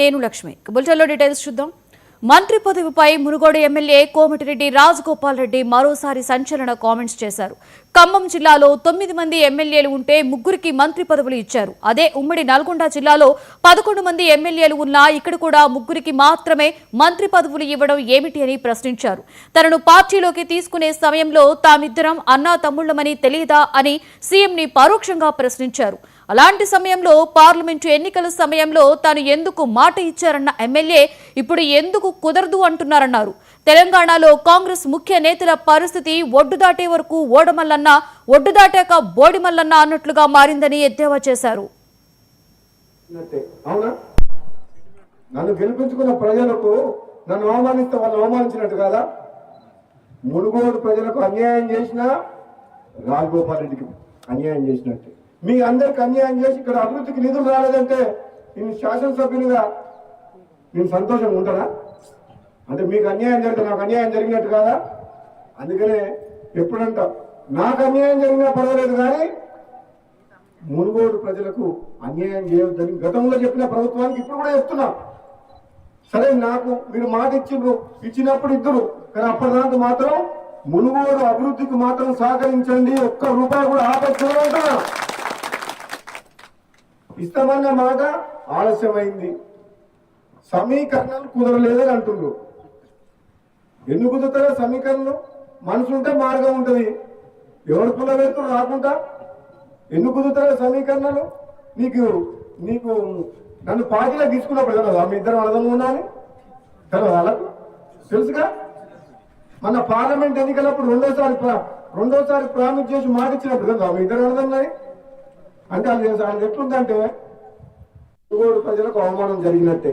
నేను లక్ష్మి బులెటిన్లో డీటెయిల్స్ చూద్దాం. మంత్రి పదవిపై మునుగోడు ఎమ్మెల్యే కోమటిరెడ్డి రాజగోపాల్ రెడ్డి మరోసారి సంచలన కామెంట్స్ చేశారు. ఖమ్మం జిల్లాలో 9 మంది ఎమ్మెల్యేలు ఉంటే 3కి మంత్రి పదవులు ఇచ్చారు. అదే ఉమ్మడి నల్గొండ జిల్లాలో 11 మంది ఎమ్మెల్యేలు ఉన్నా ఇక్కడ కూడా 3కి మాత్రమే మంత్రి పదవులు ఇవ్వడం ఏమిటి అని ప్రశ్నించారు. తనను పార్టీలోకి తీసుకునే సమయంలో తామిద్దరం అన్నా తమ్ముళ్లమని తెలియదా అని సీఎంని పరోక్షంగా ప్రశ్నించారు. అలాంటి సమయంలో పార్లమెంటు ఎన్నికల సమయంలో తాను ఎందుకు మాట ఇచ్చారన్న ఎమ్మెల్యే ఇప్పుడు ఎందుకు కుదరదు అంటున్నారన్నారు. తెలంగాణలో కాంగ్రెస్ ముఖ్య నేతల పరిస్థితి ఒడ్డు దాటే వరకు ఓడమల్లన్న, ఒడ్డు దాటాక బోడిమల్లన్న అన్నట్లుగా మారిందని ఎద్దేవా చేశారు. నన్ను గెలిపించుకున్న ప్రజలకు నన్ను అవమానిస్తే వాళ్ళు అవమానించినట్టు కదా. మునుగోడు ప్రజలకు అన్యాయం చేసినా రాజగోపాల్ రెడ్డికి అన్యాయం చేసినట్టు. మీ అందరికి అన్యాయం చేసి ఇక్కడ అభివృద్ధికి నిధులు రాలేదంటే నేను శాసనసభ్యునిగా నేను సంతోషంగా ఉంటానా? అంటే మీకు అన్యాయం జరిగితే నాకు అన్యాయం జరిగినట్టు కాదా? అందుకనే ఎప్పుడంట నాకు అన్యాయం జరిగినా పర్వాలేదు, కానీ మునుగోడు ప్రజలకు అన్యాయం చేయొద్దని గతంలో చెప్పిన ప్రభుత్వానికి ఇప్పుడు కూడా చెప్తున్నా. సరే, నాకు మీరు మాట ఇచ్చినప్పుడు ఇద్దరు, కానీ అప్పటిదాకా మాత్రం మునుగోడు అభివృద్ధికి మాత్రం సహకరించండి, ఒక్క రూపాయి కూడా ఆపేస్తున్నా. ఇస్తామన్న మాట ఆలస్యమైంది, సమీకరణలు కుదరలేదని అంటున్నారు. ఎందుకు కుదురుతారో సమీకరణలు? మనసు ఉంటే మార్గం ఉంటుంది. ఎవరు పుల్ల పెడుతున్నారు రాకుండా ఎందుకు కుదురుతారో సమీకరణలు? నీకు నన్ను పార్టీలో తీసుకున్నప్పుడు కదా మీ ఇద్దరు అర్థం ఉండాలి కదా, వాళ్ళకు తెలుసుగా. మన పార్లమెంట్ ఎన్నికలప్పుడు రెండోసారి ప్రామిస్ చేసి మాట ఇచ్చినప్పుడు కదా మీ ఇద్దరు అర్థం. అంటే అది ఎట్లుందంటే మునుగోడు ప్రజలకు అవమానం జరిగినట్టే.